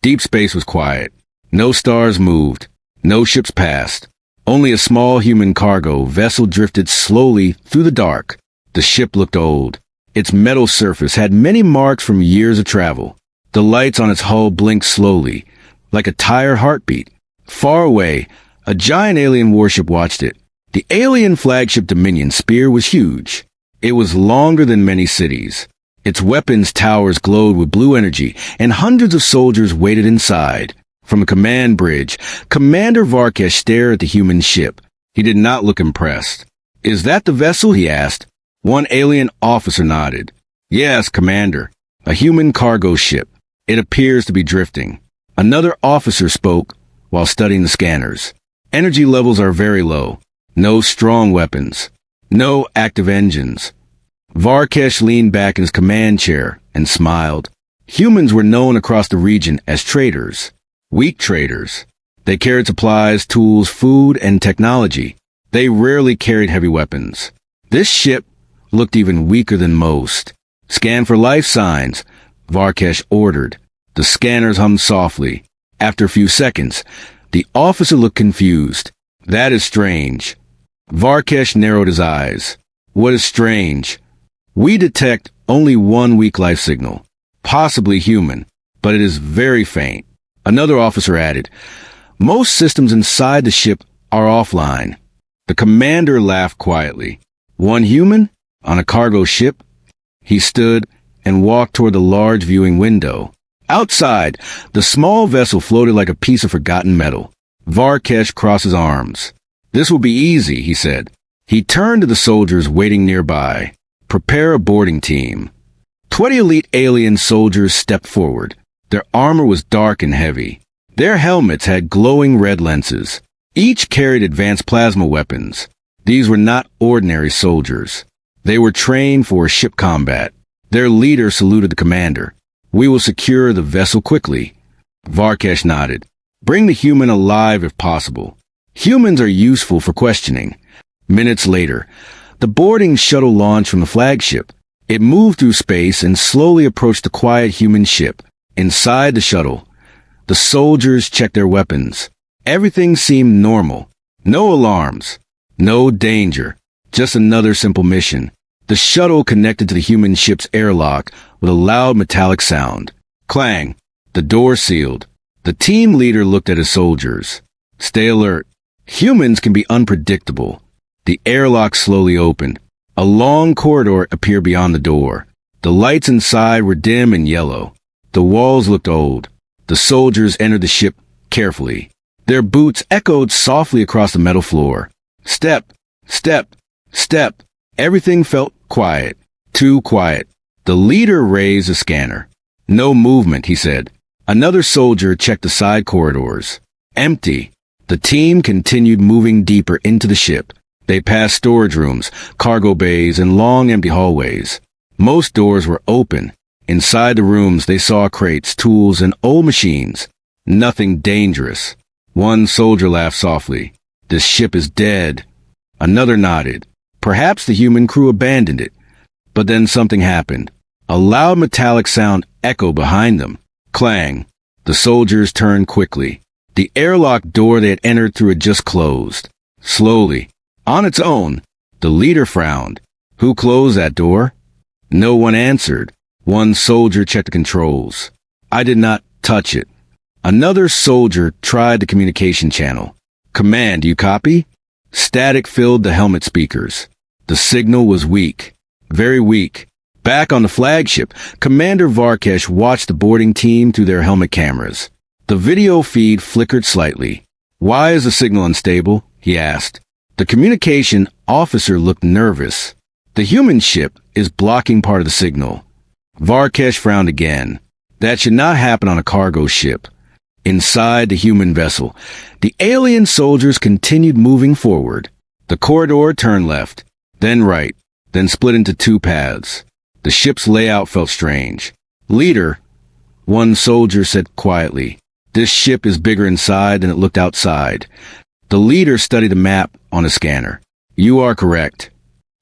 Deep space was quiet. No stars moved. No ships passed. Only a small human cargo vessel drifted slowly through the dark. The ship looked old. Its metal surface had many marks from years of travel. The lights on its hull blinked slowly, like a tired heartbeat. Far away, a giant alien warship watched it. The alien flagship Dominion spear was huge. It was longer than many cities. Its weapons towers glowed with blue energy, and hundreds of soldiers waited inside. From a command bridge, Commander Varkesh stared at the human ship. He did not look impressed. "Is that the vessel?" he asked. One alien officer nodded. "Yes, Commander. A human cargo ship. It appears to be drifting." Another officer spoke while studying the scanners. "Energy levels are very low. No strong weapons. No active engines." Varkesh leaned back in his command chair and smiled. Humans were known across the region as traders. Weak traders. They carried supplies, tools, food, and technology. They rarely carried heavy weapons. This ship looked even weaker than most. "Scan for life signs," Varkesh ordered. The scanners hummed softly. After a few seconds, the officer looked confused. "That is strange." Varkesh narrowed his eyes. "What is strange?" "We detect only one weak life signal. Possibly human, but it is very faint." Another officer added, "Most systems inside the ship are offline." The commander laughed quietly. "One human? On a cargo ship?" He stood and walked toward the large viewing window. Outside, the small vessel floated like a piece of forgotten metal. Varkesh crossed his arms. "This will be easy," he said. He turned to the soldiers waiting nearby. "Prepare a boarding team." 20 elite alien soldiers stepped forward. Their armor was dark and heavy. Their helmets had glowing red lenses. Each carried advanced plasma weapons. These were not ordinary soldiers. They were trained for ship combat. Their leader saluted the commander. "We will secure the vessel quickly." Varkesh nodded. "Bring the human alive if possible." Humans are useful for questioning. Minutes later, the boarding shuttle launched from the flagship. It moved through space and slowly approached the quiet human ship. Inside the shuttle, the soldiers checked their weapons. Everything seemed normal. No alarms. No danger. Just another simple mission. The shuttle connected to the human ship's airlock with a loud metallic sound. Clang. The door sealed. The team leader looked at his soldiers. "Stay alert. Humans can be unpredictable." The airlock slowly opened. A long corridor appeared beyond the door. The lights inside were dim and yellow. The walls looked old. The soldiers entered the ship carefully. Their boots echoed softly across the metal floor. Step, step, step. Everything felt quiet. Too quiet. The leader raised a scanner. "No movement," he said. Another soldier checked the side corridors. Empty. The team continued moving deeper into the ship. They passed storage rooms, cargo bays, and long empty hallways. Most doors were open. Inside the rooms, they saw crates, tools, and old machines. Nothing dangerous. One soldier laughed softly. "This ship is dead." Another nodded. Perhaps the human crew abandoned it. But then something happened. A loud metallic sound echoed behind them. Clang. The soldiers turned quickly. The airlock door they had entered through had just closed. Slowly. On its own. The leader frowned. "Who closed that door?" No one answered. One soldier checked the controls. "I did not touch it." Another soldier tried the communication channel. "Command, do you copy?" Static filled the helmet speakers. The signal was weak. Very weak. Back on the flagship, Commander Varkesh watched the boarding team through their helmet cameras. The video feed flickered slightly. "Why is the signal unstable?" he asked. The communication officer looked nervous. "The human ship is blocking part of the signal." Varkesh frowned again. That should not happen on a cargo ship. Inside the human vessel, the alien soldiers continued moving forward. The corridor turned left, then right, then split into two paths. The ship's layout felt strange. "Leader," one soldier said quietly, "this ship is bigger inside than it looked outside." The leader studied the map on a scanner. "You are correct."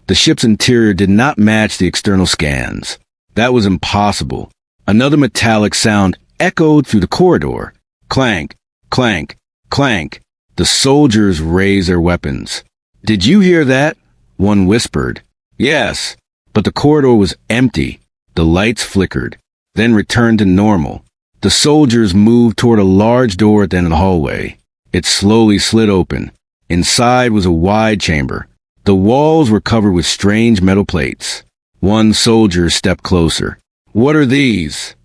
The ship's interior did not match the external scans. That was impossible. Another metallic sound echoed through the corridor. Clank, clank, clank. The soldiers raised their weapons. "Did you hear that?" one whispered. "Yes." But the corridor was empty. The lights flickered, then returned to normal. The soldiers moved toward a large door at the end of the hallway. It slowly slid open. Inside was a wide chamber. The walls were covered with strange metal plates. One soldier stepped closer. "What are these?"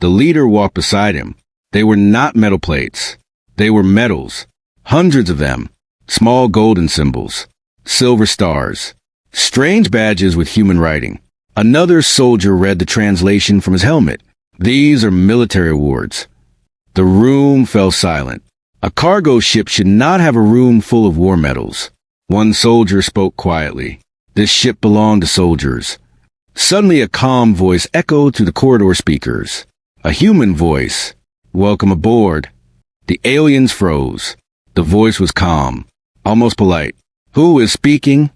The leader walked beside him. They were not metal plates. They were medals. Hundreds of them. Small golden symbols. Silver stars. Strange badges with human writing. Another soldier read the translation from his helmet. "These are military awards." The room fell silent. A cargo ship should not have a room full of war medals. One soldier spoke quietly. This ship belonged to soldiers. Suddenly a calm voice echoed through the corridor speakers. A human voice. "Welcome aboard." The aliens froze. The voice was calm, almost polite. "Who is speaking?"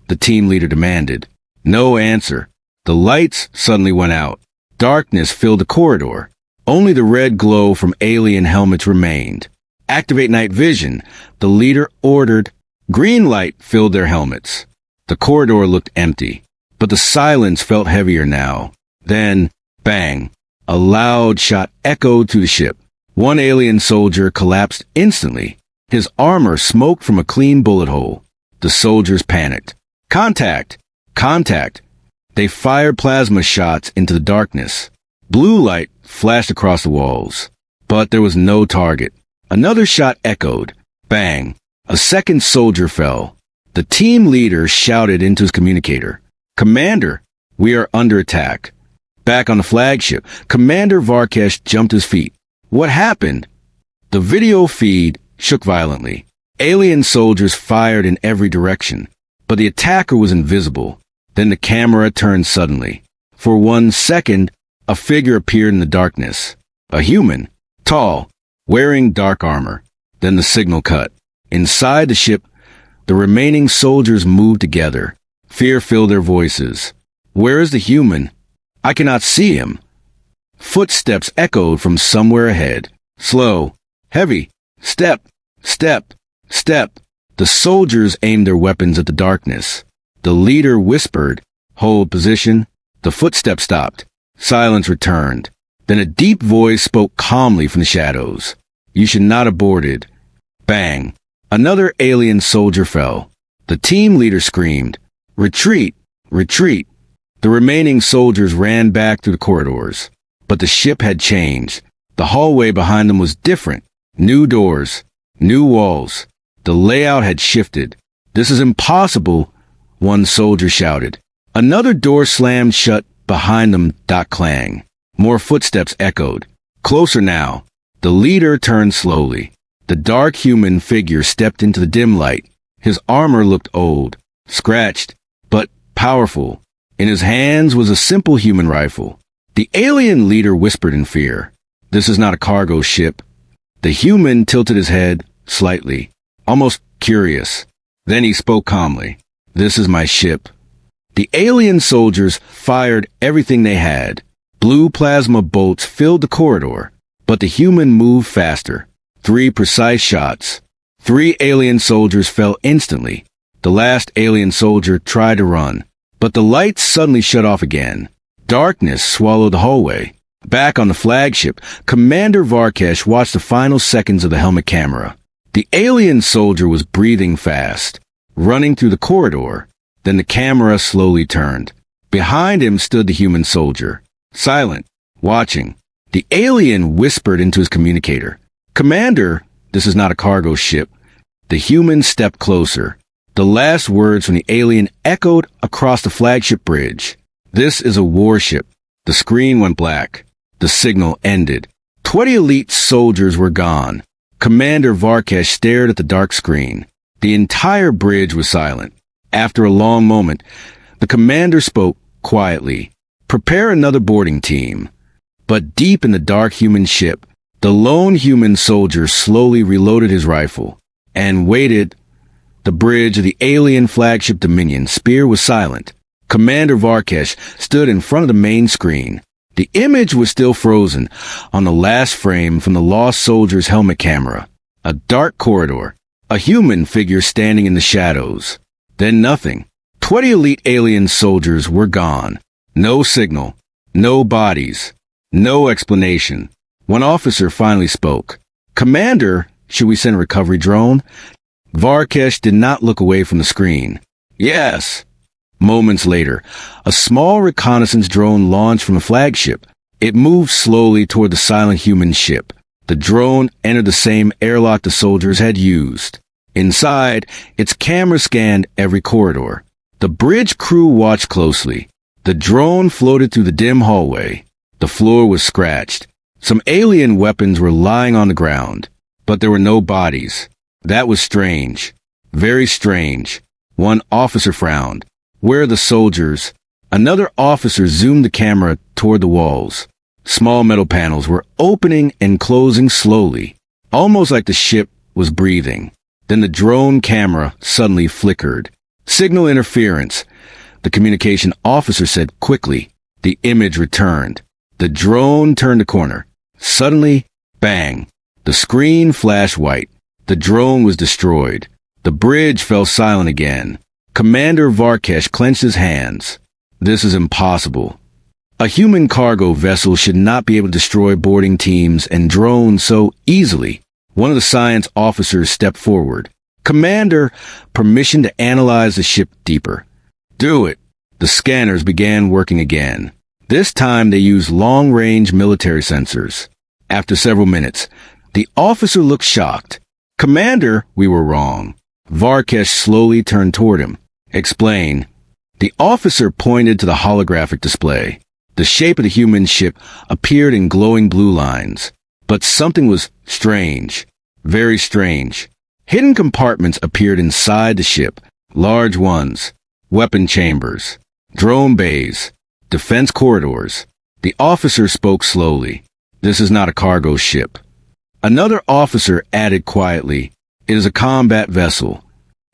the team leader demanded. No answer. The lights suddenly went out. Darkness filled the corridor. Only the red glow from alien helmets remained. "Activate night vision," the leader ordered. Green light filled their helmets. The corridor looked empty, but the silence felt heavier now. Then, bang, a loud shot echoed through the ship. One alien soldier collapsed instantly. His armor smoked from a clean bullet hole. The soldiers panicked. "Contact! Contact!" They fired plasma shots into the darkness. Blue light flashed across the walls, but there was no target. Another shot echoed. Bang! A second soldier fell. The team leader shouted into his communicator, "Commander, we are under attack." Back on the flagship, Commander Varkesh jumped to his feet. "What happened?" The video feed shook violently. Alien soldiers fired in every direction, but the attacker was invisible. Then the camera turned suddenly. For 1 second, a figure appeared in the darkness. A human, tall, wearing dark armor. Then the signal cut. Inside the ship, the remaining soldiers moved together. Fear filled their voices. "Where is the human? I cannot see him." Footsteps echoed from somewhere ahead. Slow, heavy, step, step, step. The soldiers aimed their weapons at the darkness. The leader whispered, "Hold position." The footsteps stopped. Silence returned. Then a deep voice spoke calmly from the shadows. "You should not have boarded." Bang! Another alien soldier fell. The team leader screamed, "Retreat! Retreat!" The remaining soldiers ran back through the corridors. But the ship had changed. The hallway behind them was different. New doors, new walls. The layout had shifted. "This is impossible," one soldier shouted. Another door slammed shut behind them. Clang. More footsteps echoed. Closer now. The leader turned slowly. The dark human figure stepped into the dim light. His armor looked old, scratched, but powerful. In his hands was a simple human rifle. The alien leader whispered in fear, "This is not a cargo ship." The human tilted his head slightly, almost curious. Then he spoke calmly, "This is my ship." The alien soldiers fired everything they had. Blue plasma bolts filled the corridor, but the human moved faster. 3 precise shots. 3 alien soldiers fell instantly. The last alien soldier tried to run, but the lights suddenly shut off again. Darkness swallowed the hallway. Back on the flagship, Commander Varkesh watched the final seconds of the helmet camera. The alien soldier was breathing fast, running through the corridor. Then the camera slowly turned. Behind him stood the human soldier, silent, watching. The alien whispered into his communicator, "Commander, this is not a cargo ship." The human stepped closer. The last words from the alien echoed across the flagship bridge. "This is a warship." The screen went black. The signal ended. 20 elite soldiers were gone. Commander Varkesh stared at the dark screen. The entire bridge was silent. After a long moment, the commander spoke quietly, "Prepare another boarding team." But deep in the dark human ship, the lone human soldier slowly reloaded his rifle and waited. The bridge of the alien flagship Dominion spear was silent. Commander Varkesh stood in front of the main screen. The image was still frozen on the last frame from the lost soldier's helmet camera. A dark corridor, a human figure standing in the shadows. Then nothing. 20 elite alien soldiers were gone. No signal, no bodies, no explanation. One officer finally spoke. "Commander, should we send a recovery drone?" Varkesh did not look away from the screen. "Yes." Moments later, a small reconnaissance drone launched from the flagship. It moved slowly toward the silent human ship. The drone entered the same airlock the soldiers had used. Inside, its camera scanned every corridor. The bridge crew watched closely. The drone floated through the dim hallway. The floor was scratched. Some alien weapons were lying on the ground, but there were no bodies. That was strange. Very strange. One officer frowned. "Where are the soldiers?" Another officer zoomed the camera toward the walls. Small metal panels were opening and closing slowly, almost like the ship was breathing. Then the drone camera suddenly flickered. "Signal interference," the communication officer said quickly. The image returned. The drone turned a corner. Suddenly, bang! The screen flashed white. The drone was destroyed. The bridge fell silent again. Commander Varkesh clenched his hands. This is impossible. A human cargo vessel should not be able to destroy boarding teams and drones so easily. One of the science officers stepped forward. "Commander, permission to analyze the ship deeper." "Do it." The scanners began working again. This time they used long-range military sensors. After several minutes, the officer looked shocked. "Commander, we were wrong." Varkesh slowly turned toward him. "Explain." The officer pointed to the holographic display. The shape of the human ship appeared in glowing blue lines. But something was strange. Very strange. Hidden compartments appeared inside the ship. Large ones. Weapon chambers. Drone bays. Defense corridors. The officer spoke slowly. "This is not a cargo ship." Another officer added quietly, "It is a combat vessel."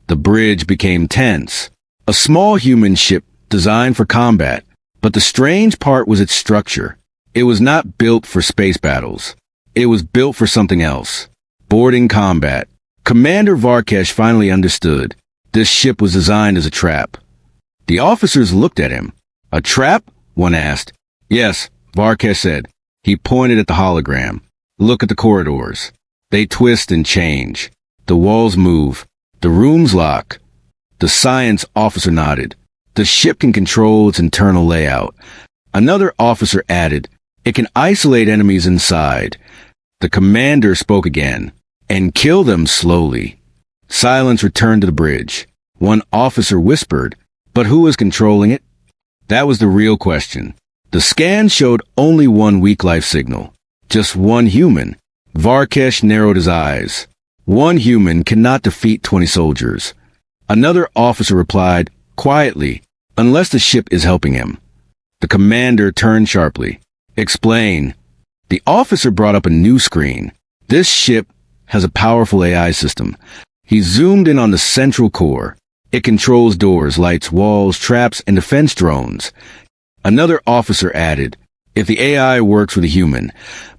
The bridge became tense. A small human ship designed for combat. But the strange part was its structure. It was not built for space battles. It was built for something else. Boarding combat. Commander Varkesh finally understood. This ship was designed as a trap. The officers looked at him. "A trap?" one asked. "Yes," Varkesh said. He pointed at the hologram. "Look at the corridors. They twist and change. The walls move. The rooms lock." The science officer nodded. "The ship can control its internal layout." Another officer added, "It can isolate enemies inside." The commander spoke again, "And kill them slowly." Silence returned to the bridge. One officer whispered, "But who is controlling it?" That was the real question. The scan showed only one weak life signal. Just one human. Varkesh narrowed his eyes. One human cannot defeat 20 soldiers. Another officer replied, quietly, "Unless the ship is helping him." The commander turned sharply. "Explain." The officer brought up a new screen. "This ship has a powerful AI system." He zoomed in on the central core. It controls doors, lights, walls, traps, and defense drones. Another officer added, "If the AI works with a human,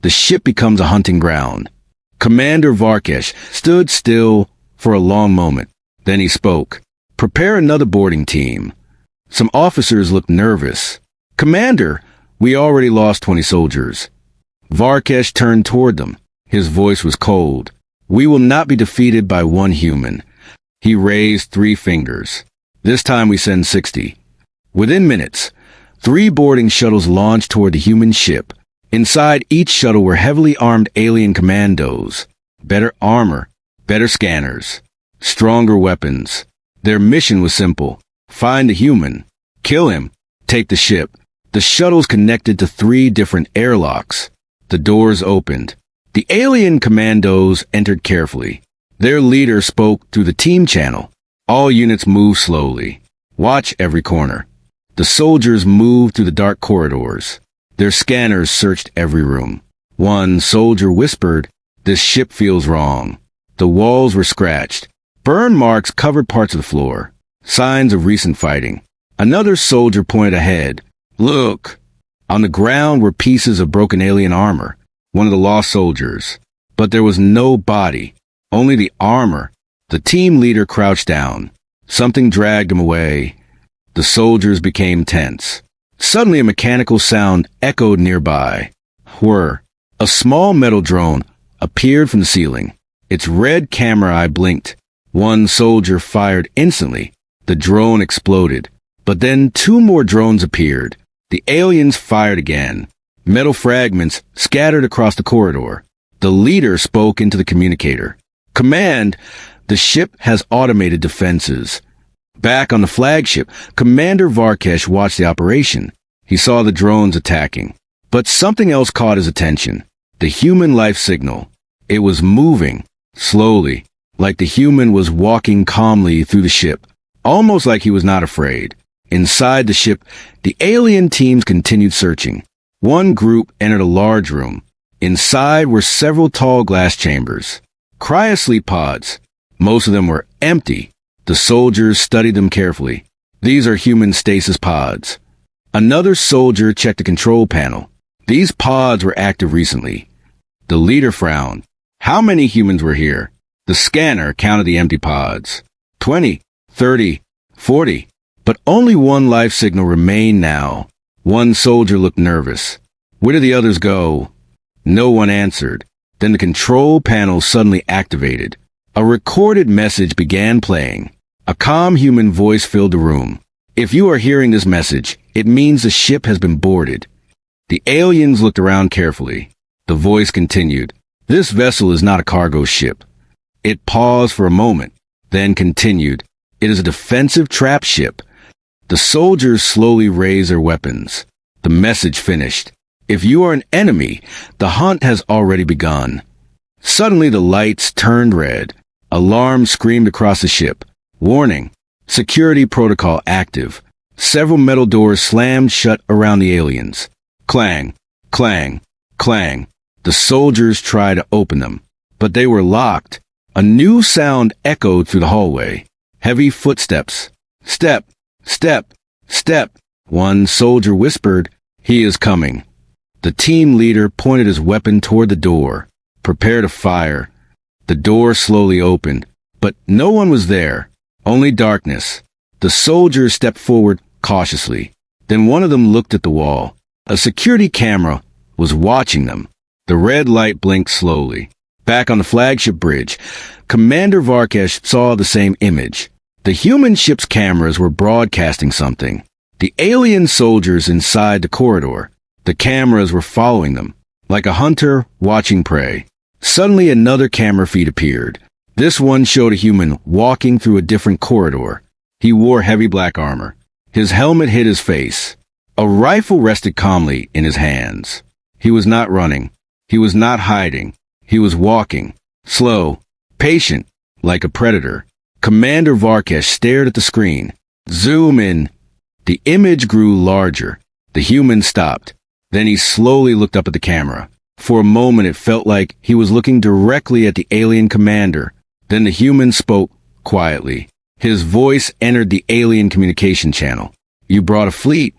the ship becomes a hunting ground." Commander Varkesh stood still for a long moment. Then he spoke. "Prepare another boarding team." Some officers looked nervous. "Commander, we already lost 20 soldiers." Varkesh turned toward them. His voice was cold. "We will not be defeated by one human." He raised 3 fingers. "This time we send 60. Within minutes, 3 boarding shuttles launched toward the human ship. Inside each shuttle were heavily armed alien commandos. Better armor, better scanners, stronger weapons. Their mission was simple. Find the human, kill him, take the ship. The shuttles connected to 3 different airlocks. The doors opened. The alien commandos entered carefully. Their leader spoke through the team channel. "All units move slowly. Watch every corner." The soldiers moved through the dark corridors. Their scanners searched every room. One soldier whispered, "This ship feels wrong." The walls were scratched. Burn marks covered parts of the floor. Signs of recent fighting. Another soldier pointed ahead. "Look." On the ground were pieces of broken alien armor, one of the lost soldiers. But there was no body, only the armor. The team leader crouched down. Something dragged him away. The soldiers became tense. Suddenly a mechanical sound echoed nearby. Whir. A small metal drone appeared from the ceiling. Its red camera eye blinked. One soldier fired instantly. The drone exploded. But then 2 more drones appeared. The aliens fired again. Metal fragments scattered across the corridor. The leader spoke into the communicator. "Command, the ship has automated defenses." Back on the flagship, Commander Varkesh watched the operation. He saw the drones attacking. But something else caught his attention. The human life signal. It was moving, slowly, like the human was walking calmly through the ship, almost like he was not afraid. Inside the ship, the alien teams continued searching. One group entered a large room. Inside were several tall glass chambers. Cryosleep pods. Most of them were empty. The soldiers studied them carefully. These are human stasis pods. Another soldier checked the control panel. These pods were active recently. The leader frowned. How many humans were here? The scanner counted the empty pods. 20, 30, 40. But only one life signal remained now. One soldier looked nervous. Where did the others go? No one answered. Then the control panel suddenly activated. A recorded message began playing. A calm human voice filled the room. "If you are hearing this message, it means the ship has been boarded." The aliens looked around carefully. The voice continued. "This vessel is not a cargo ship." It paused for a moment, then continued. "It is a defensive trap ship." The soldiers slowly raised their weapons. The message finished. "If you are an enemy, the hunt has already begun." Suddenly the lights turned red. Alarms screamed across the ship. "Warning! Security protocol active." Several metal doors slammed shut around the aliens. Clang, clang, clang. The soldiers tried to open them, but they were locked. A new sound echoed through the hallway. Heavy footsteps. "Step, step, step." One soldier whispered, "He is coming." The team leader pointed his weapon toward the door. "Prepare to fire." The door slowly opened, but no one was there. Only darkness. The soldiers stepped forward cautiously. Then one of them looked at the wall. A security camera was watching them. The red light blinked slowly. Back on the flagship bridge, Commander Varkesh saw the same image. The human ship's cameras were broadcasting something. The alien soldiers inside the corridor. The cameras were following them, like a hunter watching prey. Suddenly another camera feed appeared. This one showed a human walking through a different corridor. He wore heavy black armor. His helmet hid his face. A rifle rested calmly in his hands. He was not running. He was not hiding. He was walking. Slow. Patient. Like a predator. Commander Varkesh stared at the screen. Zoom in. The image grew larger. The human stopped. Then he slowly looked up at the camera. For a moment it felt like he was looking directly at the alien commander. Then the human spoke quietly. His voice entered the alien communication channel. "You brought a fleet."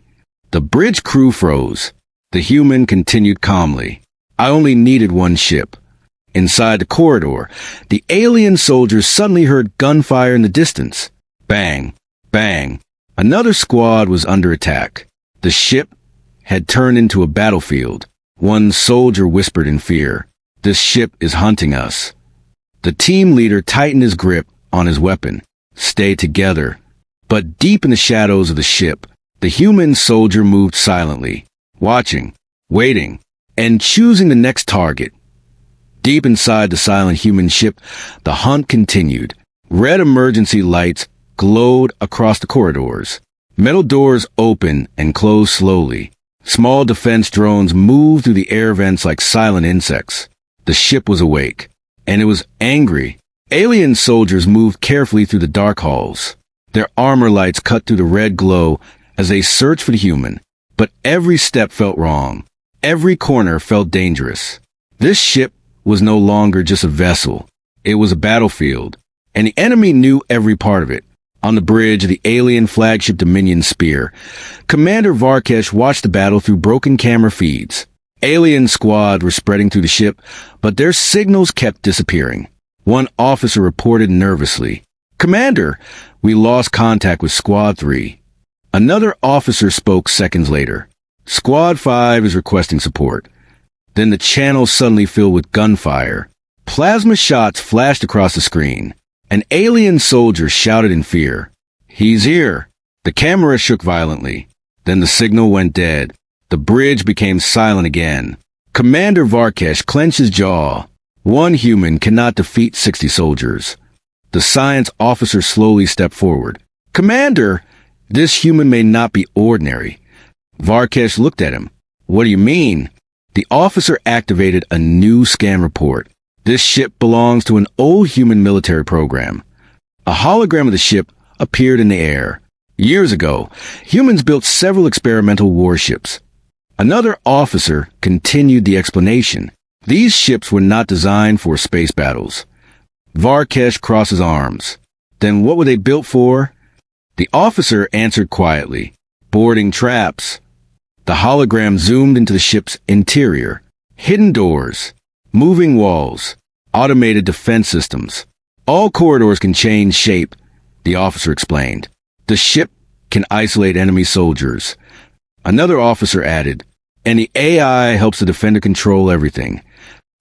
The bridge crew froze. The human continued calmly. "I only needed one ship." Inside the corridor, the alien soldiers suddenly heard gunfire in the distance. Bang, bang. Another squad was under attack. The ship had turned into a battlefield. One soldier whispered in fear, "This ship is hunting us." The team leader tightened his grip on his weapon. "Stay together." But deep in the shadows of the ship, the human soldier moved silently, watching, waiting, and choosing the next target. Deep inside the silent human ship, the hunt continued. Red emergency lights glowed across the corridors. Metal doors opened and closed slowly. Small defense drones moved through the air vents like silent insects. The ship was awake, and it was angry. Alien soldiers moved carefully through the dark halls. Their armor lights cut through the red glow as they searched for the human. But every step felt wrong. Every corner felt dangerous. This ship was no longer just a vessel. It was a battlefield, and the enemy knew every part of it. On the bridge of the alien flagship Dominion Spear, Commander Varkesh watched the battle through broken camera feeds. Alien squad were spreading through the ship, but their signals kept disappearing. One officer reported nervously, "Commander, we lost contact with Squad 3. Another officer spoke seconds later. "Squad 5 is requesting support." Then the channel suddenly filled with gunfire. Plasma shots flashed across the screen. An alien soldier shouted in fear, "He's here!" The camera shook violently. Then the signal went dead. The bridge became silent again. Commander Varkesh clenched his jaw. One human cannot defeat 60 soldiers. The science officer slowly stepped forward. "Commander, this human may not be ordinary." Varkesh looked at him. "What do you mean?" The officer activated a new scan report. "This ship belongs to an old human military program." A hologram of the ship appeared in the air. Years ago, humans built several experimental warships. Another officer continued the explanation. These ships were not designed for space battles. Varkesh crossed his arms. Then what were they built for? The officer answered quietly, "Boarding traps." The hologram zoomed into the ship's interior. Hidden doors, moving walls, automated defense systems. All corridors can change shape, the officer explained. The ship can isolate enemy soldiers. Another officer added, "And the AI helps the defender control everything."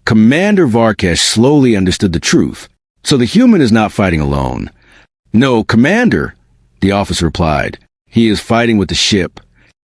Commander Varkesh slowly understood the truth. So the human is not fighting alone. "No, Commander," the officer replied. "He is fighting with the ship."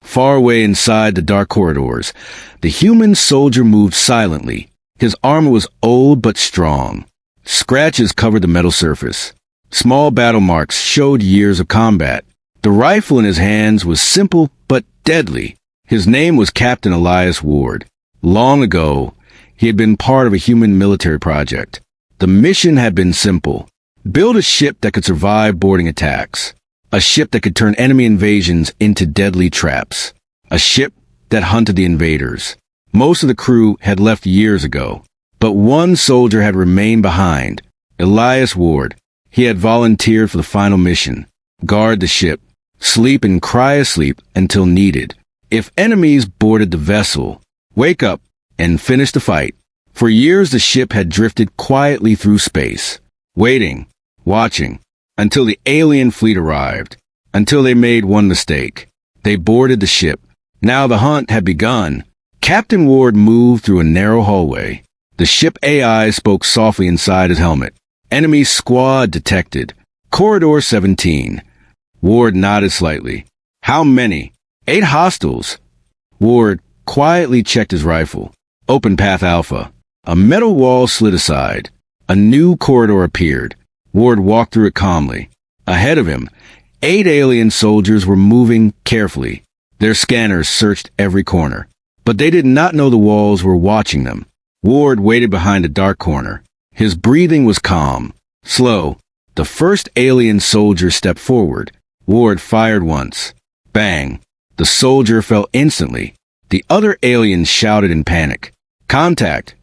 Far away inside the dark corridors, the human soldier moved silently. His armor was old but strong. Scratches covered the metal surface. Small battle marks showed years of combat. The rifle in his hands was simple but deadly. His name was Captain Elias Ward. Long ago, he had been part of a human military project. The mission had been simple. Build a ship that could survive boarding attacks. A ship that could turn enemy invasions into deadly traps. A ship that hunted the invaders. Most of the crew had left years ago, but one soldier had remained behind, Elias Ward. He had volunteered for the final mission. Guard the ship. Sleep and cryosleep until needed. If enemies boarded the vessel, wake up and finish the fight. For years the ship had drifted quietly through space, waiting, watching, until the alien fleet arrived, until they made one mistake. They boarded the ship. Now the hunt had begun. Captain Ward moved through a narrow hallway. The ship AI spoke softly inside his helmet. "Enemy squad detected. Corridor 17. Ward nodded slightly. "How many?" "8 hostiles." Ward quietly checked his rifle. "Open path Alpha." A metal wall slid aside. A new corridor appeared. Ward walked through it calmly. Ahead of him, 8 alien soldiers were moving carefully. Their scanners searched every corner. But they did not know the walls were watching them. Ward waited behind a dark corner. His breathing was calm, slow. The first alien soldier stepped forward. Ward fired once. Bang! The soldier fell instantly. The other aliens shouted in panic. "Contact!"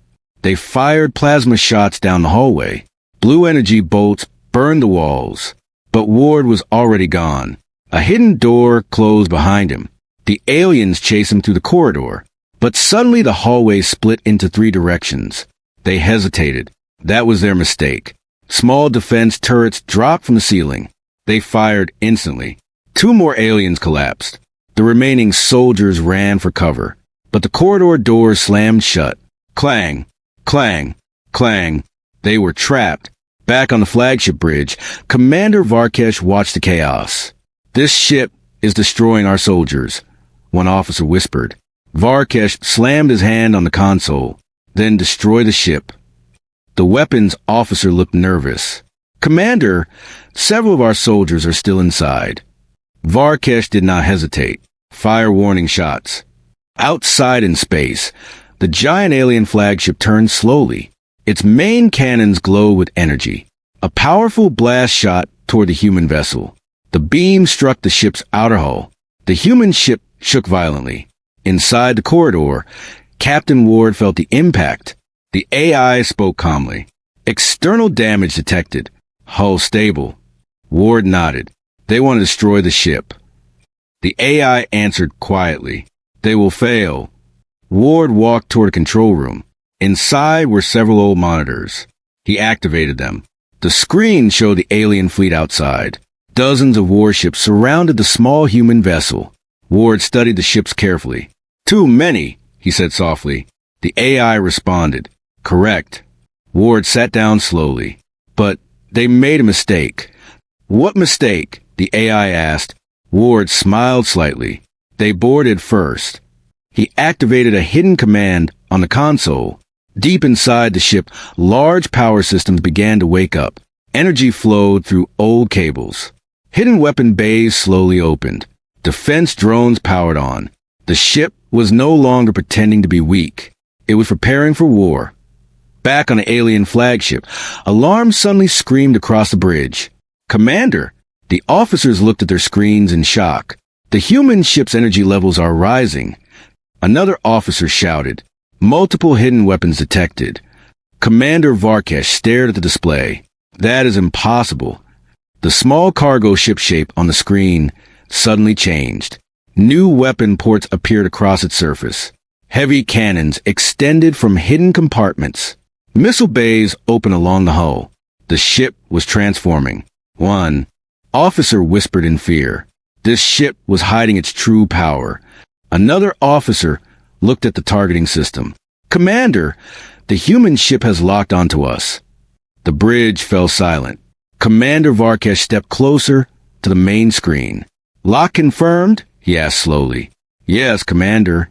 They fired plasma shots down the hallway. Blue energy bolts burned the walls. But Ward was already gone. A hidden door closed behind him. The aliens chased him through the corridor. But suddenly the hallway split into 3 directions. They hesitated. That was their mistake. Small defense turrets dropped from the ceiling. They fired instantly. 2 more aliens collapsed. The remaining soldiers ran for cover. But the corridor doors slammed shut. Clang, clang, clang. They were trapped. Back on the flagship bridge, Commander Varkesh watched the chaos. "This ship is destroying our soldiers," one officer whispered. Varkesh slammed his hand on the console. "Then destroy the ship." The weapons officer looked nervous. "Commander, several of our soldiers are still inside." Varkesh did not hesitate. Fire warning shots. Outside in space, the giant alien flagship turned slowly. Its main cannons glowed with energy. A powerful blast shot toward the human vessel. The beam struck the ship's outer hull. The human ship shook violently. Inside the corridor, Captain Ward felt the impact. The AI spoke calmly. "External damage detected. Hull stable." Ward nodded. They want to destroy the ship. The AI answered quietly. They will fail. Ward walked toward a control room. Inside were several old monitors. He activated them. The screen showed the alien fleet outside. Dozens of warships surrounded the small human vessel. Ward studied the ships carefully. Too many, he said softly. The AI responded. Correct. Ward sat down slowly. But they made a mistake. What mistake? The AI asked. Ward smiled slightly. They boarded first. He activated a hidden command on the console. Deep inside the ship, large power systems began to wake up. Energy flowed through old cables. Hidden weapon bays slowly opened. Defense drones powered on. The ship was no longer pretending to be weak. It was preparing for war. Back on the alien flagship, alarms suddenly screamed across the bridge. Commander! The officers looked at their screens in shock. The human ship's energy levels are rising. Another officer shouted. Multiple hidden weapons detected. Commander Varkesh stared at the display. That is impossible. The small cargo ship shape on the screen suddenly changed. New weapon ports appeared across its surface. Heavy cannons extended from hidden compartments. Missile bays opened along the hull. The ship was transforming. One officer whispered in fear. This ship was hiding its true power. Another officer looked at the targeting system. Commander, the human ship has locked onto us. The bridge fell silent. Commander Varkesh stepped closer to the main screen. Lock confirmed? He asked slowly. Yes, Commander.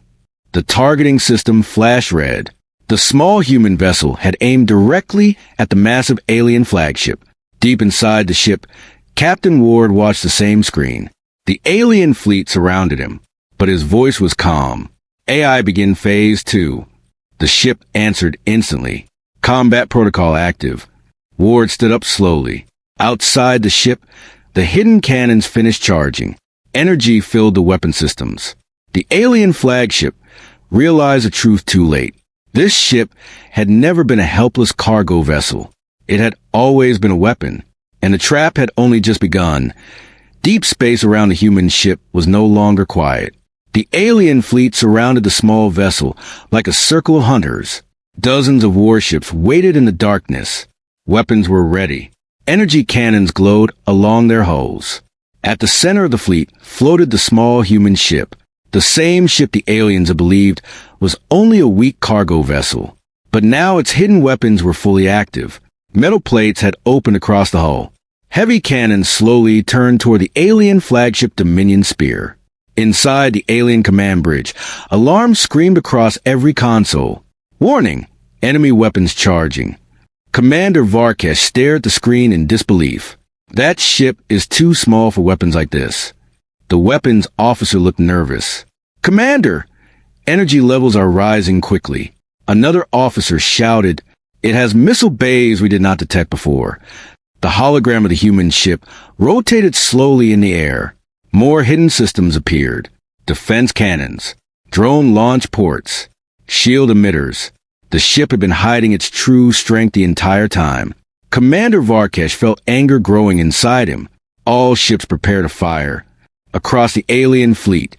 The targeting system flashed red. The small human vessel had aimed directly at the massive alien flagship. Deep inside the ship, Captain Ward watched the same screen. The alien fleet surrounded him, but his voice was calm. AI begin Phase 2. The ship answered instantly. Combat protocol active. Ward stood up slowly. Outside the ship, the hidden cannons finished charging. Energy filled the weapon systems. The alien flagship realized the truth too late. This ship had never been a helpless cargo vessel. It had always been a weapon, and the trap had only just begun. Deep space around the human ship was no longer quiet. The alien fleet surrounded the small vessel like a circle of hunters. Dozens of warships waited in the darkness. Weapons were ready. Energy cannons glowed along their hulls. At the center of the fleet floated the small human ship, the same ship the aliens had believed was only a weak cargo vessel. But now its hidden weapons were fully active. Metal plates had opened across the hull. Heavy cannons slowly turned toward the alien flagship Dominion Spear. Inside the alien command bridge, alarms screamed across every console. Warning! Enemy weapons charging. Commander Varkesh stared at the screen in disbelief. That ship is too small for weapons like this. The weapons officer looked nervous. Commander! Energy levels are rising quickly. Another officer shouted, It has missile bays we did not detect before. The hologram of the human ship rotated slowly in the air. More hidden systems appeared. Defense cannons, drone launch ports, shield emitters. The ship had been hiding its true strength the entire time. Commander Varkesh felt anger growing inside him. All ships prepared to fire. Across the alien fleet,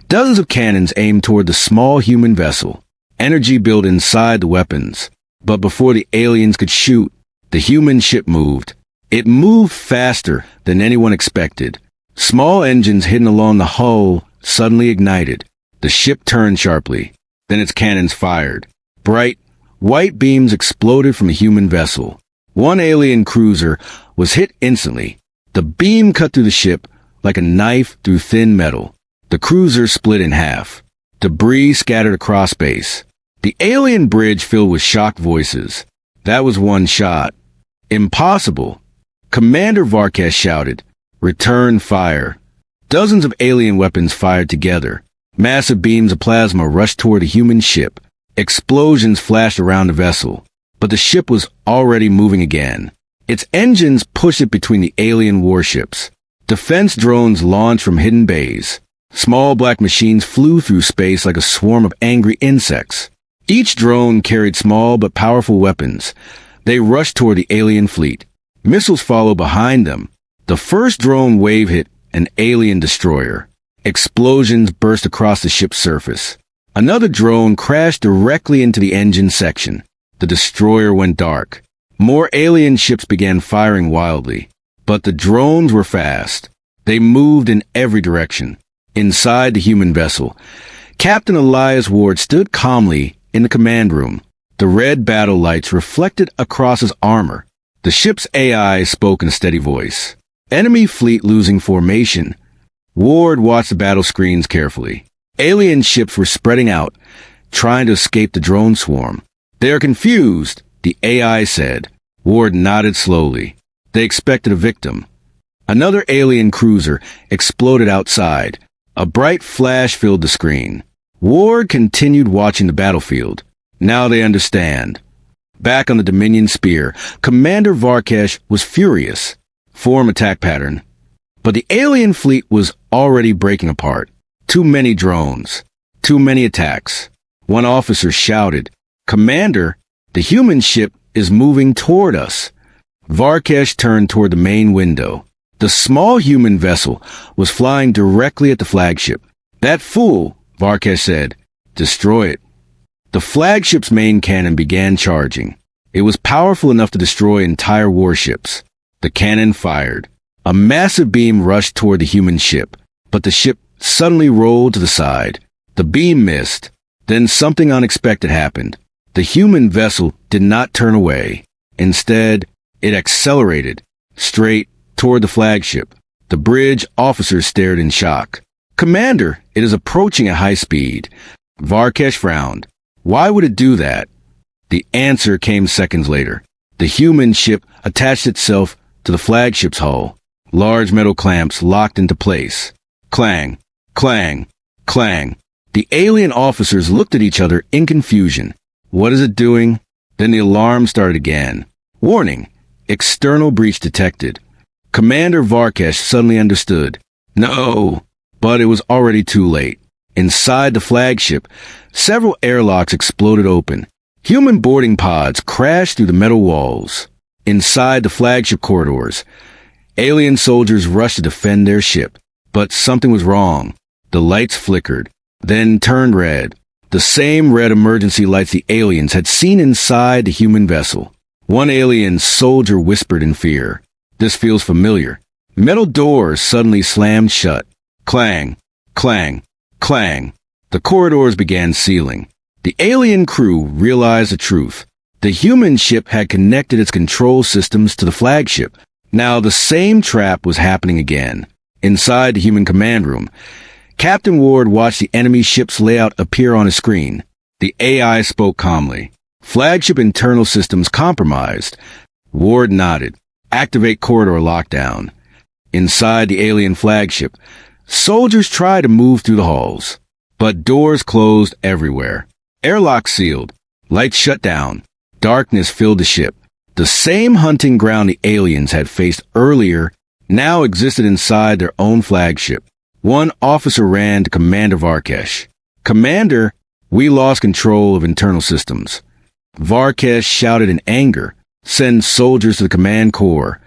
dozens of cannons aimed toward the small human vessel. Energy built inside the weapons. But before the aliens could shoot, the human ship moved. It moved faster than anyone expected. Small engines hidden along the hull suddenly ignited. The ship turned sharply. Then its cannons fired. Bright, white beams exploded from the human vessel. One alien cruiser was hit instantly. The beam cut through the ship like a knife through thin metal. The cruiser split in half. Debris scattered across space. The alien bridge filled with shocked voices. That was one shot. Impossible. Commander Varkesh shouted, Return fire. Dozens of alien weapons fired together. Massive beams of plasma rushed toward the human ship. Explosions flashed around the vessel. But the ship was already moving again. Its engines pushed it between the alien warships. Defense drones launched from hidden bays. Small black machines flew through space like a swarm of angry insects. Each drone carried small but powerful weapons. They rushed toward the alien fleet. Missiles followed behind them. The first drone wave hit an alien destroyer. Explosions burst across the ship's surface. Another drone crashed directly into the engine section. The destroyer went dark. More alien ships began firing wildly. But the drones were fast. They moved in every direction. Inside the human vessel, Captain Elias Ward stood calmly in the command room. The red battle lights reflected across his armor. The ship's AI spoke in a steady voice. Enemy fleet losing formation. Ward watched the battle screens carefully. Alien ships were spreading out, trying to escape the drone swarm. They are confused, the AI said. Ward nodded slowly. They expected a victim. Another alien cruiser exploded outside. A bright flash filled the screen. Ward continued watching the battlefield. Now they understand. Back on the Dominion Spear, Commander Varkesh was furious. Form attack pattern. But the alien fleet was already breaking apart. Too many drones. Too many attacks. One officer shouted, "Commander, the human ship is moving toward us." Varkesh turned toward the main window. The small human vessel was flying directly at the flagship. "That fool," Varkesh said. "Destroy it." The flagship's main cannon began charging. It was powerful enough to destroy entire warships. The cannon fired. A massive beam rushed toward the human ship, but the ship suddenly rolled to the side. The beam missed. Then something unexpected happened. The human vessel did not turn away. Instead, it accelerated, straight toward the flagship. The bridge officers stared in shock. "Commander, it is approaching at high speed." Varkesh frowned. "Why would it do that?" The answer came seconds later. The human ship attached itself to the flagship's hull. Large metal clamps locked into place. Clang, clang, clang. The alien officers looked at each other in confusion. What is it doing? Then the alarm started again. Warning, external breach detected. Commander Varkesh suddenly understood. No, but it was already too late. Inside the flagship, several airlocks exploded open. Human boarding pods crashed through the metal walls. Inside the flagship corridors, alien soldiers rushed to defend their ship. But something was wrong. The lights flickered, then turned red. The same red emergency lights the aliens had seen inside the human vessel. One alien soldier whispered in fear. "This feels familiar." Metal doors suddenly slammed shut. Clang, clang, clang. The corridors began sealing. The alien crew realized the truth. The human ship had connected its control systems to the flagship. Now the same trap was happening again. Inside the human command room, Captain Ward watched the enemy ship's layout appear on a screen. The AI spoke calmly. "Flagship internal systems compromised." Ward nodded. "Activate corridor lockdown." Inside the alien flagship, soldiers tried to move through the halls. But doors closed everywhere. Airlocks sealed. Lights shut down. Darkness filled the ship. The same hunting ground the aliens had faced earlier now existed inside their own flagship. One officer ran to Commander Varkesh. "Commander, we lost control of internal systems." Varkesh shouted in anger, "Send soldiers to the command core."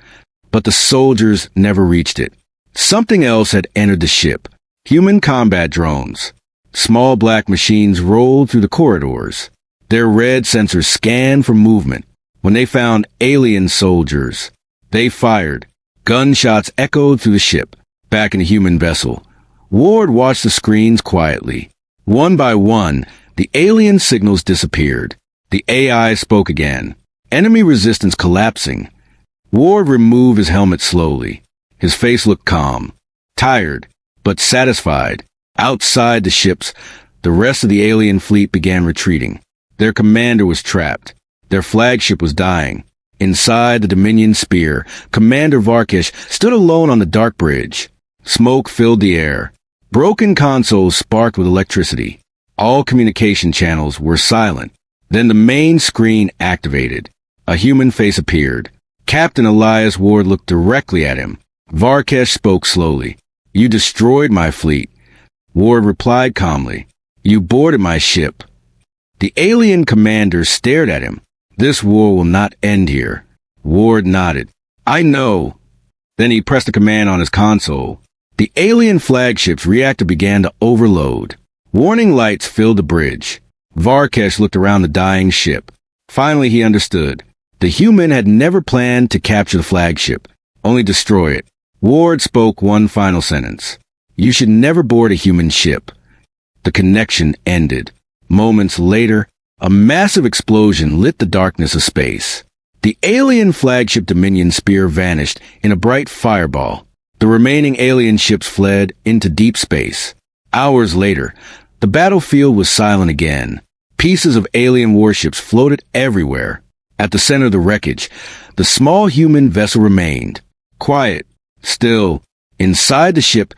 But the soldiers never reached it. Something else had entered the ship. Human combat drones. Small black machines rolled through the corridors. Their red sensors scanned for movement. When they found alien soldiers, they fired. Gunshots echoed through the ship. Back in the human vessel, Ward watched the screens quietly. One by one, the alien signals disappeared. The AI spoke again. Enemy resistance collapsing. Ward removed his helmet slowly. His face looked calm, tired, but satisfied. Outside the ships, the rest of the alien fleet began retreating. Their commander was trapped. Their flagship was dying. Inside the Dominion Spear, Commander Varkesh stood alone on the dark bridge. Smoke filled the air. Broken consoles sparked with electricity. All communication channels were silent. Then the main screen activated. A human face appeared. Captain Elias Ward looked directly at him. Varkesh spoke slowly. "You destroyed my fleet." Ward replied calmly. "You boarded my ship." The alien commander stared at him. "This war will not end here." Ward nodded. "I know." Then he pressed a command on his console. The alien flagship's reactor began to overload. Warning lights filled the bridge. Varkesh looked around the dying ship. Finally, he understood. The human had never planned to capture the flagship, only destroy it. Ward spoke one final sentence. You should never board a human ship. The connection ended. Moments later, a massive explosion lit the darkness of space. The alien flagship Dominion spear vanished in a bright fireball. The remaining alien ships fled into deep space. Hours later, the battlefield was silent again. Pieces of alien warships floated everywhere. At the center of the wreckage, the small human vessel remained. Quiet, still. Inside the ship,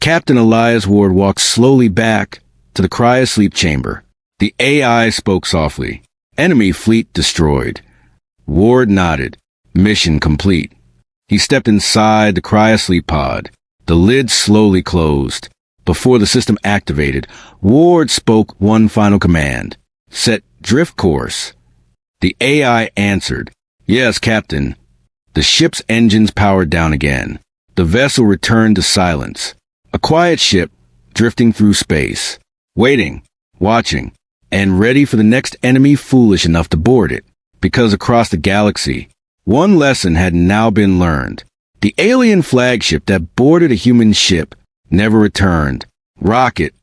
Captain Elias Ward walked slowly back to the cryosleep chamber. The AI spoke softly. Enemy fleet destroyed. Ward nodded. Mission complete. He stepped inside the cryosleep pod. The lid slowly closed. Before the system activated, Ward spoke one final command. Set drift course. The AI answered. Yes, Captain. The ship's engines powered down again. The vessel returned to silence. A quiet ship drifting through space. Waiting, watching, and ready for the next enemy foolish enough to board it. Because across the galaxy, one lesson had now been learned. The alien flagship that boarded a human ship never returned. Rocket,